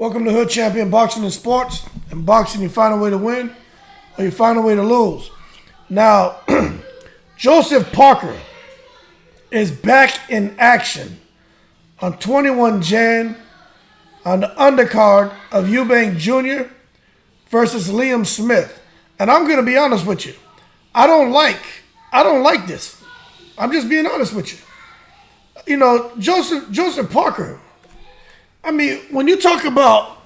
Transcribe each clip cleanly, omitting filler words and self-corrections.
Welcome to Hood Champion Boxing and Sports. In boxing, you find a way to win or you find a way to lose. Now, Joseph Parker is back in action on 21 Jan on the undercard of Eubank Jr. versus Liam Smith. And I'm going to be honest with you. I don't like this. I'm just being honest with you. You know, Joseph Parker, I mean, when you talk about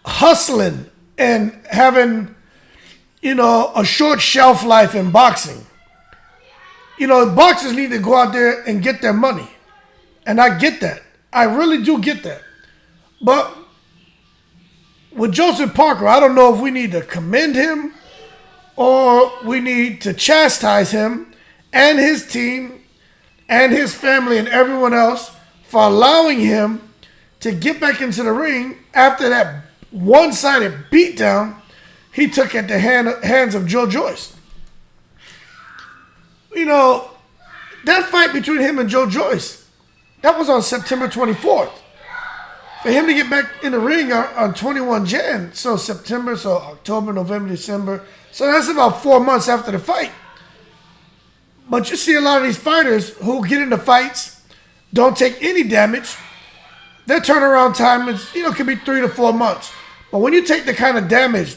hustling and having, a short shelf life in boxing, boxers need to go out there and get their money. And I get that. I really do get that. But with Joseph Parker, I don't know if we need to commend him or we need to chastise him and his team and his family and everyone else for allowing him to get back into the ring after that one-sided beatdown he took at the hands of Joe Joyce. That fight between him and Joe Joyce, that was on September 24th. For him to get back in the ring on 21 Jan, so September, so October, November, December, so that's about 4 months after the fight. But you see a lot of these fighters who get into fights, don't take any damage. Their turnaround time is, could be 3 to 4 months. But when you take the kind of damage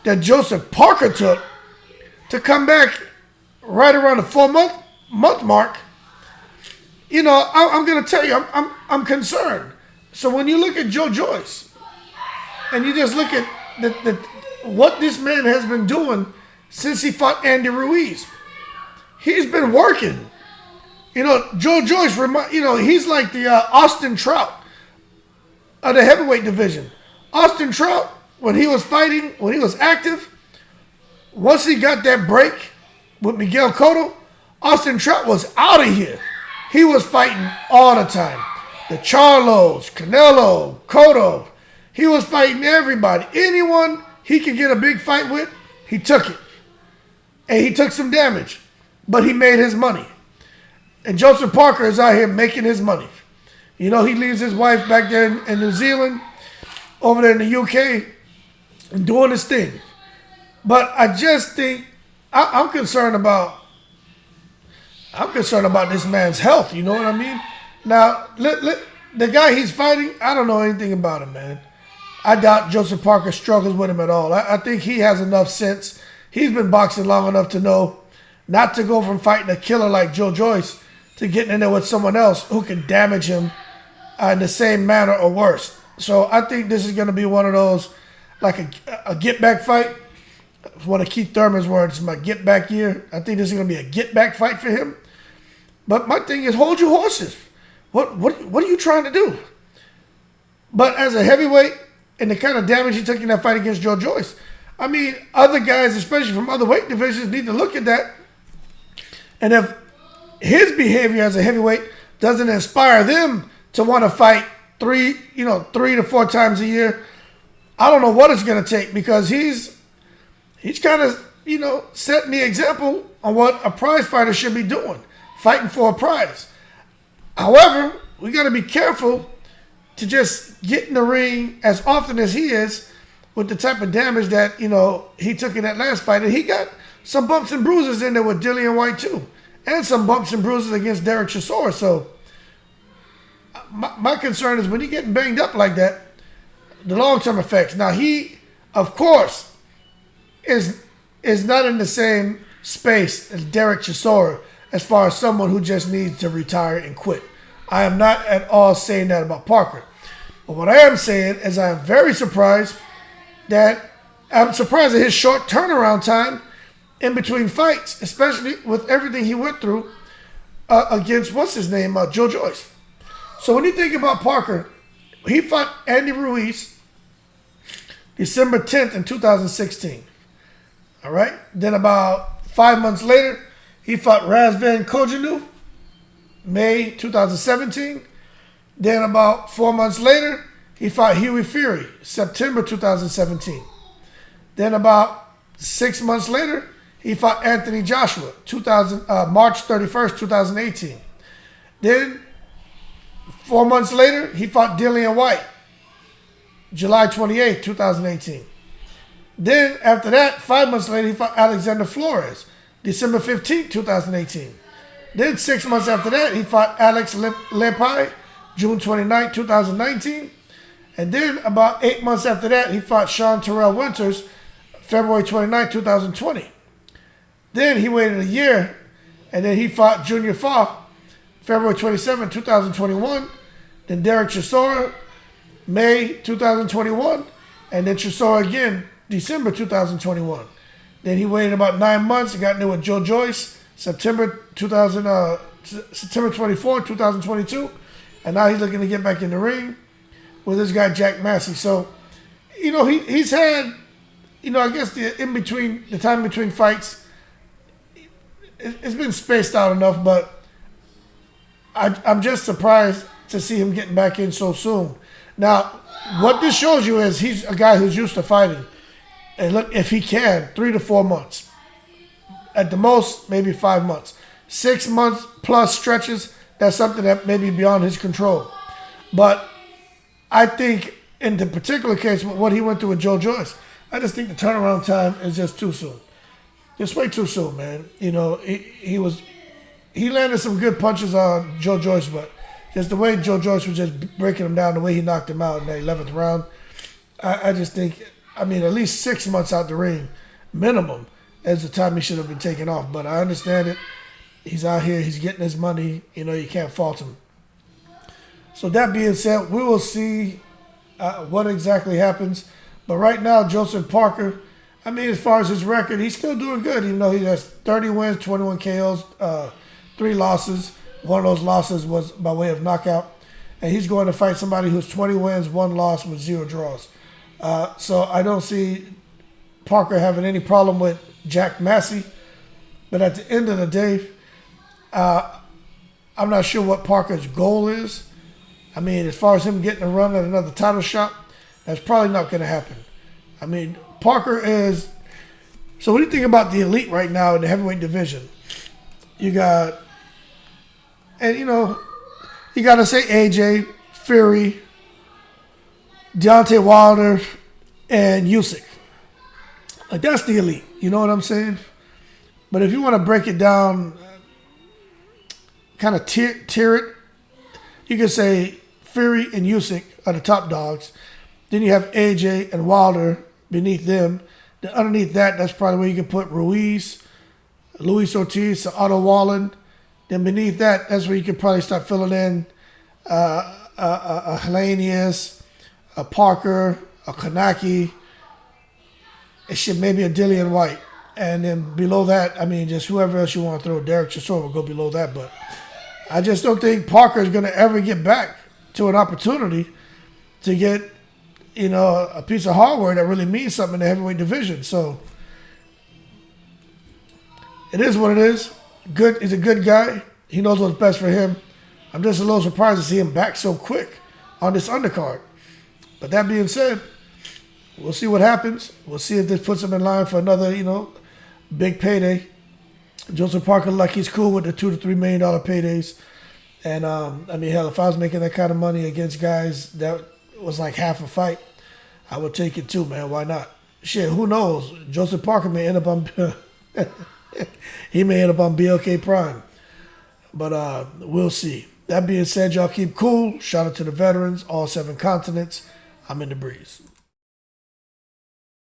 that Joseph Parker took to come back right around the 4-month mark, I'm going to tell you, I'm concerned. So when you look at Joe Joyce and you just look at what this man has been doing since he fought Andy Ruiz, he's been working. Joe Joyce, he's like the Austin Trout of the heavyweight division. Austin Trout, when he was fighting, when he was active, once he got that break with Miguel Cotto, Austin Trout was out of here. He was fighting all the time. The Charlos, Canelo, Cotto. He was fighting everybody. Anyone he could get a big fight with, he took it. And he took some damage. But he made his money. And Joseph Parker is out here making his money. He leaves his wife back there in New Zealand, over there in the UK, and doing his thing. But I just think, I'm concerned about this man's health, you know what I mean? Now, the guy he's fighting, I don't know anything about him, man. I doubt Joseph Parker struggles with him at all. I think he has enough sense. He's been boxing long enough to know not to go from fighting a killer like Joe Joyce to getting in there with someone else who can damage him in the same manner or worse. So I think this is going to be one of those, like a get-back fight. One of Keith Thurman's words, my get-back year. I think this is going to be a get-back fight for him. But my thing is, hold your horses. What are you trying to do? But as a heavyweight, and the kind of damage he took in that fight against Joe Joyce, I mean, other guys, especially from other weight divisions, need to look at that. And if his behavior as a heavyweight doesn't inspire them to want to fight 3 to 4 times a year, I don't know what it's going to take, because he's kind of, setting the example on what a prize fighter should be doing, fighting for a prize. However, we got to be careful to just get in the ring as often as he is with the type of damage that, he took in that last fight. And he got some bumps and bruises in there with Dillian White too. And some bumps and bruises against Derek Chisora. So my concern is when you're getting banged up like that, the long-term effects. Now, he, of course, is not in the same space as Derek Chisora as far as someone who just needs to retire and quit. I am not at all saying that about Parker. But what I am saying is I am very surprised at his short turnaround time in between fights, especially with everything he went through against, Joe Joyce. So when you think about Parker, he fought Andy Ruiz December 10th in 2016. All right? Then about 5 months later, he fought Razvan Kojanu, May 2017. Then about 4 months later, he fought Hughie Fury, September 2017. Then about 6 months later, he fought Anthony Joshua, March 31st, 2018. Then 4 months later, he fought Dillian White, July 28th, 2018. Then, after that, 5 months later, he fought Alexander Flores, December 15th, 2018. Then, 6 months after that, he fought Alex Lepai, June 29th, 2019. And then, about 8 months after that, he fought Sean Terrell Winters, February 29th, 2020. Then, he waited a year, and then he fought Junior Fa, February 27th, 2021. Then, Derek Chisora, May 2021. And then Chisora again, December 2021. Then he waited about 9 months and got in there with Joe Joyce, September 24, 2022. And now he's looking to get back in the ring with this guy, Jack Massey. So, he's had, I guess the time between fights, it's been spaced out enough, but I'm just surprised to see him getting back in so soon. Now, what this shows you is he's a guy who's used to fighting. And look, if he can, 3 to 4 months. At the most, maybe 5 months. 6 months plus stretches, that's something that may be beyond his control. But I think in the particular case, what he went through with Joe Joyce, I just think the turnaround time is just too soon. Just way too soon, man. He landed some good punches on Joe Joyce, but just the way Joe Joyce was just breaking him down, the way he knocked him out in that 11th round, I just think, at least 6 months out the ring, minimum, is the time he should have been taken off. But I understand it. He's out here. He's getting his money. You can't fault him. So that being said, we will see what exactly happens. But right now, Joseph Parker, as far as his record, he's still doing good. Even though he has 30 wins, 21 KOs, 3 losses. One of those losses was by way of knockout. And he's going to fight somebody who's 20 wins, 1 loss with 0 draws. So I don't see Parker having any problem with Jack Massey. But at the end of the day, I'm not sure what Parker's goal is. As far as him getting a run at another title shot, that's probably not going to happen. Parker is... So what do you think about the elite right now in the heavyweight division? You got... And, you got to say AJ, Fury, Deontay Wilder, and Usyk. That's the elite. You know what I'm saying? But if you want to break it down, kind of tier it, you can say Fury and Usyk are the top dogs. Then you have AJ and Wilder beneath them. Then underneath that, that's probably where you can put Ruiz, Luis Ortiz, Otto Wallen. Then beneath that, that's where you could probably start filling in a Helenius, a Parker, a Kanaki, maybe a Dillian White. And then below that, just whoever else you want to throw. Derek Chisora will go below that. But I just don't think Parker is going to ever get back to an opportunity to get, a piece of hardware that really means something in the heavyweight division. So it is what it is. Good. He's a good guy. He knows what's best for him. I'm just a little surprised to see him back so quick on this undercard. But that being said, we'll see what happens. We'll see if this puts him in line for another, big payday. Joseph Parker, like he's cool with the $2 to $3 million paydays. And, hell, if I was making that kind of money against guys that was like half a fight, I would take it too, man. Why not? Shit, who knows? Joseph Parker may end up on... he may end up on BLK Prime. But we'll see. That being said, y'all keep cool. Shout out to the veterans, all 7 continents. I'm in the breeze.